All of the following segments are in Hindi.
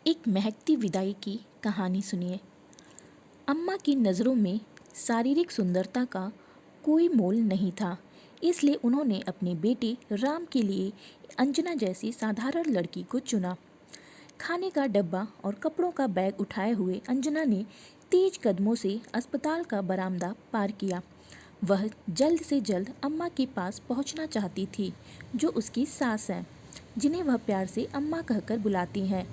एक महकती विदाई की कहानी सुनिए। अम्मा की नज़रों में शारीरिक सुंदरता का कोई मोल नहीं था, इसलिए उन्होंने अपने बेटे राम के लिए अंजना जैसी साधारण लड़की को चुना। खाने का डब्बा और कपड़ों का बैग उठाए हुए अंजना ने तेज कदमों से अस्पताल का बरामदा पार किया। वह जल्द से जल्द अम्मा के पास पहुंचना चाहती थी, जो उसकी सास हैं, जिन्हें वह प्यार से अम्मा कहकर बुलाती हैं।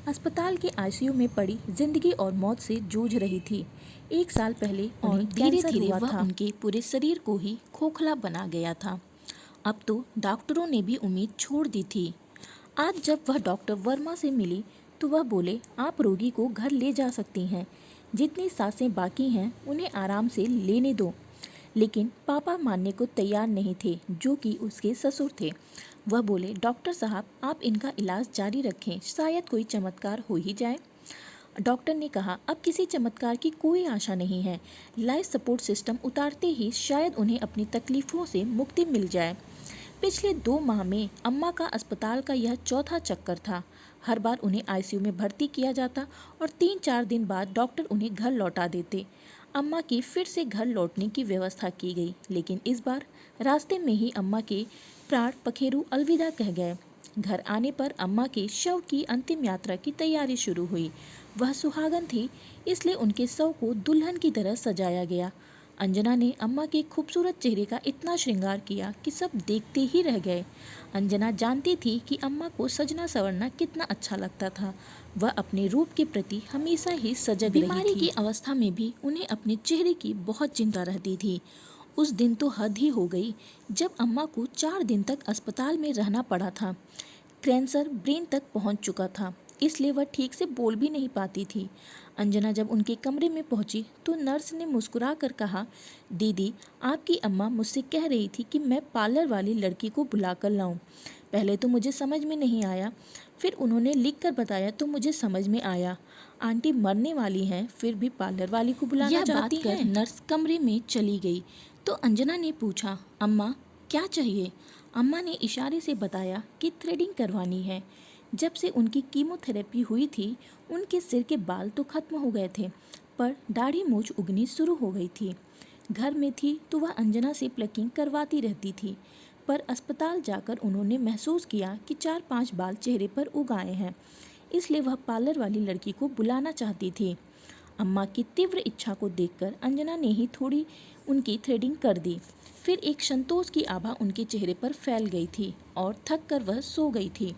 अस्पताल के आईसीयू में पड़ी जिंदगी और मौत से जूझ रही थी। 1 साल पहले उन्हें कैंसर हुआ था। उनके पूरे शरीर को ही खोखला बना गया था। अब तो डॉक्टरों ने भी उम्मीद छोड़ दी थी। आज जब वह डॉक्टर वर्मा से मिली तो वह बोले, आप रोगी को घर ले जा सकती हैं। जितनी सांसें बाकी हैं उन्हें आराम से लेने दो। लेकिन पापा मानने को तैयार नहीं थे, जो कि उसके ससुर थे। वह बोले, डॉक्टर साहब आप इनका इलाज जारी रखें, शायद कोई चमत्कार हो ही जाए। डॉक्टर ने कहा, अब किसी चमत्कार की कोई आशा नहीं है। लाइफ सपोर्ट सिस्टम उतारते ही शायद उन्हें अपनी तकलीफ़ों से मुक्ति मिल जाए। पिछले 2 माह में अम्मा का अस्पताल का यह चौथा चक्कर था। हर बार उन्हें आईसीयू में भर्ती किया जाता और 3-4 दिन बाद डॉक्टर उन्हें घर लौटा देते। अम्मा की फिर से घर लौटने की व्यवस्था की गई, लेकिन इस बार रास्ते में ही अम्मा के प्राण पखेरु अलविदा कह गए। घर आने पर अम्मा के शव की अंतिम यात्रा की तैयारी शुरू हुई। वह सुहागन थी, इसलिए उनके शव को दुल्हन की तरह सजाया गया। अंजना ने अम्मा के खूबसूरत चेहरे का इतना श्रृंगार किया कि सब देखते ही रह गए। अंजना जानती थी कि अम्मा को सजना संवरना कितना अच्छा लगता था। वह अपने रूप के प्रति हमेशा ही सजग रही थी। बीमारी की अवस्था में भी उन्हें अपने चेहरे की बहुत चिंता रहती थी। उस दिन तो हद ही हो गई जब अम्मा को 4 दिन तक अस्पताल में रहना पड़ा था। कैंसर ब्रेन तक पहुंच चुका था, इसलिए वह ठीक से बोल भी नहीं पाती थी। अंजना जब उनके कमरे में पहुंची तो नर्स ने मुस्कुरा कर कहा, दीदी आपकी अम्मा मुझसे कह रही थी कि मैं पार्लर वाली लड़की को बुला कर लाऊं। पहले तो मुझे समझ में नहीं आया, फिर उन्होंने लिख कर बताया तो मुझे समझ में आया। आंटी मरने वाली हैं, फिर भी पार्लर वाली को बुलाना चाहती हैं। नर्स कमरे में चली गई तो अंजना ने पूछा, अम्मा क्या चाहिए? अम्मा ने इशारे से बताया कि थ्रेडिंग करवानी है। जब से उनकी कीमोथेरेपी हुई थी, उनके सिर के बाल तो खत्म हो गए थे, पर दाढ़ी मूंछ उगनी शुरू हो गई थी। घर में थी तो वह अंजना से प्लकिंग करवाती रहती थी, पर अस्पताल जाकर उन्होंने महसूस किया कि 4-5 बाल चेहरे पर उग आए हैं, इसलिए वह पार्लर वाली लड़की को बुलाना चाहती थी। अम्मा की तीव्र इच्छा को देखकर अंजना ने ही थोड़ी उनकी थ्रेडिंग कर दी। फिर एक संतोष की आभा उनके चेहरे पर फैल गई थी और थक कर वह सो गई थी।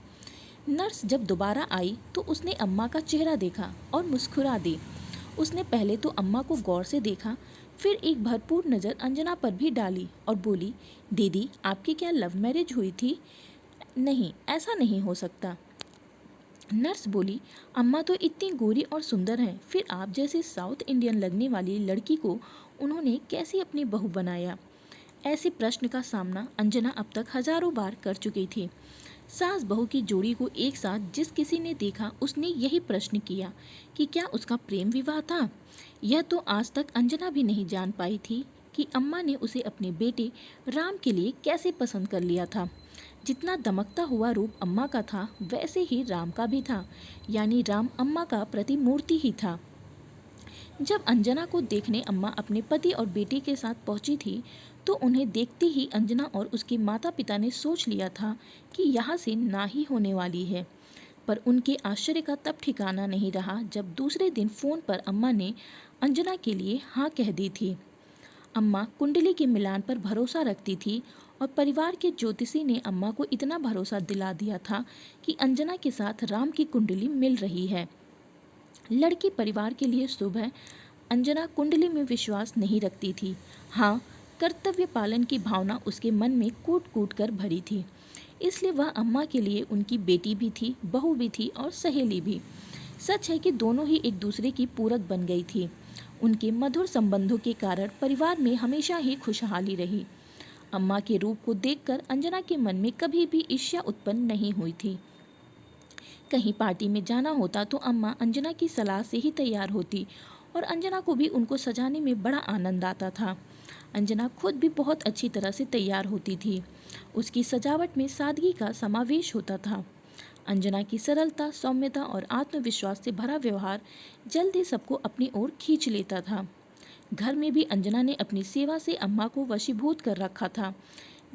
नर्स जब दोबारा आई तो उसने अम्मा का चेहरा देखा और मुस्कुरा दी। उसने पहले तो अम्मा को गौर से देखा, फिर एक भरपूर नज़र अंजना पर भी डाली और बोली, दीदी आपकी क्या लव मैरिज हुई थी? नहीं, ऐसा नहीं हो सकता। नर्स बोली, अम्मा तो इतनी गोरी और सुंदर हैं, फिर आप जैसे साउथ इंडियन लगने वाली लड़की को उन्होंने कैसे अपनी बहू बनाया? ऐसे प्रश्न का सामना अंजना अब तक हजारों बार कर चुकी थी। सास बहू की जोड़ी को एक साथ जिस किसी ने देखा उसने यही प्रश्न किया कि क्या उसका प्रेम विवाह था। यह तो आज तक अंजना भी नहीं जान पाई थी कि अम्मा ने उसे अपने बेटे राम के लिए कैसे पसंद कर लिया था। जितना दमकता हुआ रूप अम्मा का था, वैसे ही राम का भी था, यानी राम अम्मा का प्रतिमूर्ति ही था। जब अंजना को देखने अम्मा अपने पति और बेटे के साथ पहुंची थी तो उन्हें देखते ही अंजना और उसके माता पिता ने सोच लिया था कि यहाँ से ना ही होने वाली है। पर उनके आश्चर्य का तब ठिकाना नहीं रहा जब दूसरे दिन फ़ोन पर अम्मा ने अंजना के लिए हाँ कह दी थी। अम्मा कुंडली के मिलान पर भरोसा रखती थी और परिवार के ज्योतिषी ने अम्मा को इतना भरोसा दिला दिया था कि अंजना के साथ राम की कुंडली मिल रही है। लड़की परिवार के लिए शुभ है। अंजना कुंडली में विश्वास नहीं रखती थी। हाँ, कर्तव्य पालन की भावना उसके मन में कूट कूट कर भरी थी, इसलिए वह अम्मा के लिए उनकी बेटी भी थी, बहू भी थी और सहेली भी। सच है कि दोनों ही एक दूसरे की पूरक बन गई थी। उनके मधुर संबंधों के कारण परिवार में हमेशा ही खुशहाली रही। अम्मा के रूप को देखकर अंजना के मन में कभी भी ईर्ष्या उत्पन्न नहीं हुई थी। कहीं पार्टी में जाना होता तो अम्मा अंजना की सलाह से ही तैयार होती और अंजना को भी उनको सजाने में बड़ा आनंद आता था। अंजना खुद भी बहुत अच्छी तरह से तैयार होती थी। उसकी सजावट में सादगी का समावेश होता था। अंजना की सरलता, सौम्यता और आत्मविश्वास से भरा व्यवहार जल्द ही सबको अपनी ओर खींच लेता था। घर में भी अंजना ने अपनी सेवा से अम्मा को वशीभूत कर रखा था।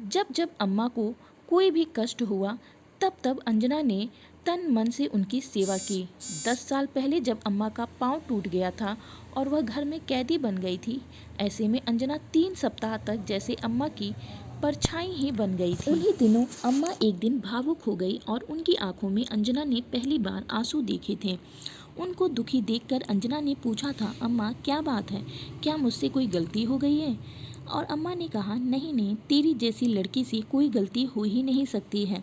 जब जब अम्मा को कोई भी कष्ट हुआ, तब तब अंजना ने तन मन से उनकी सेवा की। 10 साल पहले जब अम्मा का पाँव टूट गया था और वह घर में कैदी बन गई थी, ऐसे में अंजना 3 सप्ताह तक जैसे अम्मा की परछाई ही बन गई थी। उन्हीं दिनों अम्मा एक दिन भावुक हो गई और उनकी आंखों में अंजना ने पहली बार आंसू देखे थे। उनको दुखी देखकर अंजना ने पूछा था, अम्मा क्या बात है, क्या मुझसे कोई गलती हो गई है? और अम्मा ने कहा, नहीं नहीं, तेरी जैसी लड़की से कोई गलती हो ही नहीं सकती है।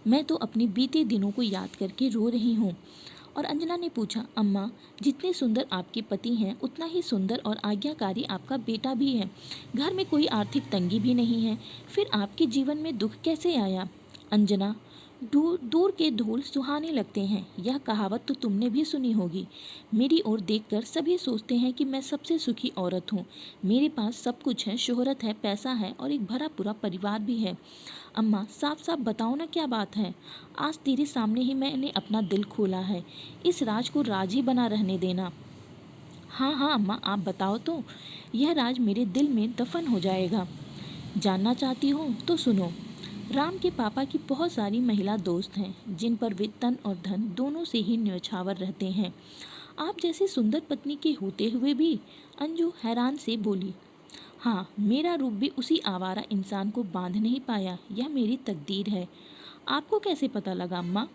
मैं तो अपने बीते दिनों को याद करके रो रही हूँ। और अंजना ने पूछा, अम्मा जितने सुंदर आपके पति हैं उतना ही सुंदर और आज्ञाकारी आपका बेटा भी है। घर में कोई आर्थिक तंगी भी नहीं है, फिर आपके जीवन में दुख कैसे आया? अंजना, दूर दूर के धूल सुहाने लगते हैं, यह कहावत तो तुमने भी सुनी होगी। मेरी ओर देखकर सभी सोचते हैं कि मैं सबसे सुखी औरत हूँ। मेरे पास सब कुछ है, शोहरत है, पैसा है और एक भरा पूरा परिवार भी है। अम्मा साफ साफ बताओ ना, क्या बात है? आज तेरे सामने ही मैंने अपना दिल खोला है, इस राज को राज ही बना रहने देना। हाँ हाँ अम्मा, आप बताओ तो, यह राज मेरे दिल में दफन हो जाएगा। जानना चाहती हो तो सुनो। राम के पापा की बहुत सारी महिला दोस्त हैं, जिन पर वे तन और धन दोनों से ही न्यौछावर रहते हैं। आप जैसी सुंदर पत्नी के होते हुए भी? अंजू हैरान से बोली। हाँ, मेरा रूप भी उसी आवारा इंसान को बांध नहीं पाया, यह मेरी तकदीर है। आपको कैसे पता लगा अम्मा?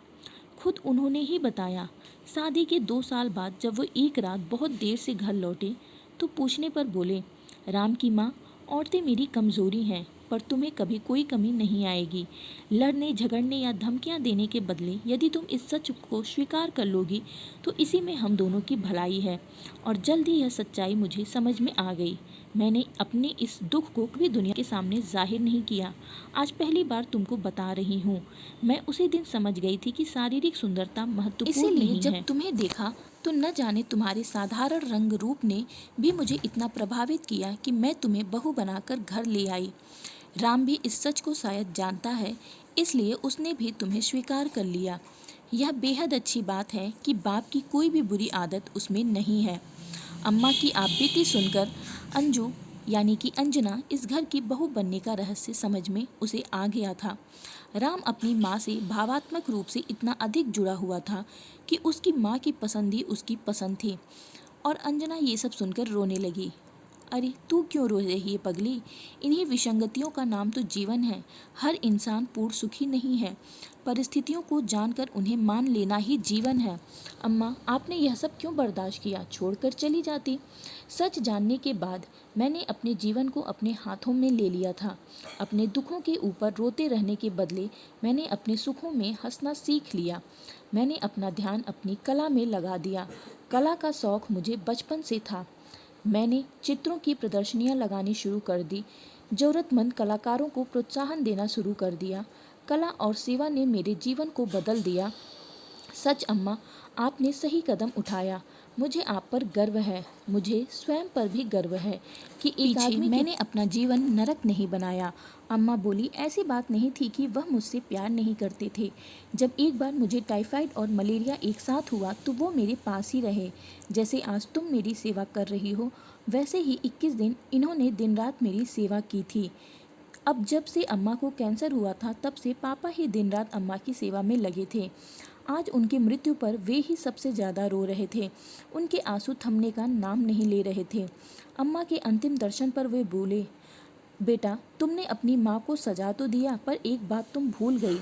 खुद उन्होंने ही बताया। शादी के 2 साल बाद जब वो एक रात बहुत देर से घर लौटे तो पूछने पर बोले, राम की माँ, औरतें मेरी कमज़ोरी हैं, पर तुम्हें कभी कोई कमी नहीं आएगी। लड़ने झगड़ने या धमकियाँ देने के बदले यदि तुम इस सच को स्वीकार कर लोगी तो इसी में हम दोनों की भलाई है। और जल्द ही यह सच्चाई मुझे समझ में आ गई। मैंने अपने इस दुख को कभी दुनिया के सामने जाहिर नहीं किया, आज पहली बार तुमको बता रही हूँ। मैं उसी दिन समझ गई थी कि शारीरिक सुंदरता महत्वपूर्ण नहीं है। जब तुम्हें देखा तो न जाने तुम्हारे साधारण रंग रूप ने भी मुझे इतना प्रभावित किया कि मैं तुम्हें बहू बनाकर घर ले आई। राम भी इस सच को शायद जानता है, इसलिए उसने भी तुम्हें स्वीकार कर लिया। यह बेहद अच्छी बात है कि बाप की कोई भी बुरी आदत उसमें नहीं है। अम्मा की आप बीती सुनकर अंजू यानी कि अंजना इस घर की बहू बनने का रहस्य समझ में उसे आ गया था। राम अपनी माँ से भावात्मक रूप से इतना अधिक जुड़ा हुआ था कि उसकी माँ की पसंद ही उसकी पसंद थी। और अंजना ये सब सुनकर रोने लगी। अरे तू क्यों रो रही है पगली? इन्हीं विसंगतियों का नाम तो जीवन है। हर इंसान पूर्ण सुखी नहीं है। परिस्थितियों को जानकर उन्हें मान लेना ही जीवन है। अम्मा, आपने यह सब क्यों बर्दाश्त किया? छोड़कर चली जाती। सच जानने के बाद मैंने अपने जीवन को अपने हाथों में ले लिया था। अपने दुखों के ऊपर रोते रहने के बदले मैंने अपने सुखों में हंसना सीख लिया। मैंने अपना ध्यान अपनी कला में लगा दिया। कला का शौक मुझे बचपन से था। मैंने चित्रों की प्रदर्शनियां लगानी शुरू कर दी, ज़रूरतमंद कलाकारों को प्रोत्साहन देना शुरू कर दिया। कला और सेवा ने मेरे जीवन को बदल दिया। सच अम्मा, आपने सही कदम उठाया। मुझे आप पर गर्व है। मुझे स्वयं पर भी गर्व है कि एक आदमी मैंने अपना जीवन नरक नहीं बनाया। अम्मा बोली, ऐसी बात नहीं थी कि वह मुझसे प्यार नहीं करते थे। जब एक बार मुझे टाइफाइड और मलेरिया एक साथ हुआ तो वो मेरे पास ही रहे। जैसे आज तुम मेरी सेवा कर रही हो, वैसे ही 21 दिन इन्होंने दिन रात मेरी सेवा की थी। अब जब से अम्मा को कैंसर हुआ था, तब से पापा ही दिन रात अम्मा की सेवा में लगे थे। आज उनकी मृत्यु पर वे ही सबसे ज़्यादा रो रहे थे। उनके आंसू थमने का नाम नहीं ले रहे थे। अम्मा के अंतिम दर्शन पर वे बोले, बेटा तुमने अपनी माँ को सजा तो दिया, पर एक बात तुम भूल गई।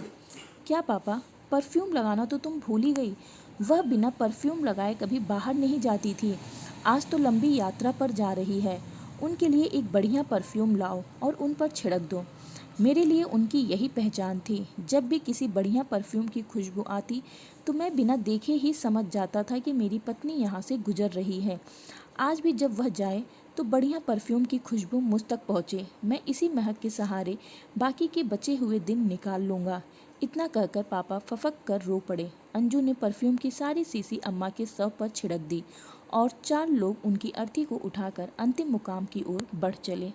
क्या पापा? परफ्यूम लगाना तो तुम भूल ही गई। वह बिना परफ्यूम लगाए कभी बाहर नहीं जाती थी। आज तो लंबी यात्रा पर जा रही है। उनके लिए एक बढ़िया परफ्यूम लाओ और उन पर छिड़क दो। मेरे लिए उनकी यही पहचान थी। जब भी किसी बढ़िया परफ्यूम की खुशबू आती तो मैं बिना देखे ही समझ जाता था कि मेरी पत्नी यहाँ से गुजर रही है। आज भी जब वह जाए तो बढ़िया परफ्यूम की खुशबू मुझ तक पहुँचे। मैं इसी महक के सहारे बाकी के बचे हुए दिन निकाल लूँगा। इतना कहकर पापा फफक कर रो पड़े। अंजू ने परफ्यूम की सारी शीशी अम्मा के शव पर छिड़क दी और 4 लोग उनकी अर्थी को उठाकर अंतिम मुकाम की ओर बढ़ चले।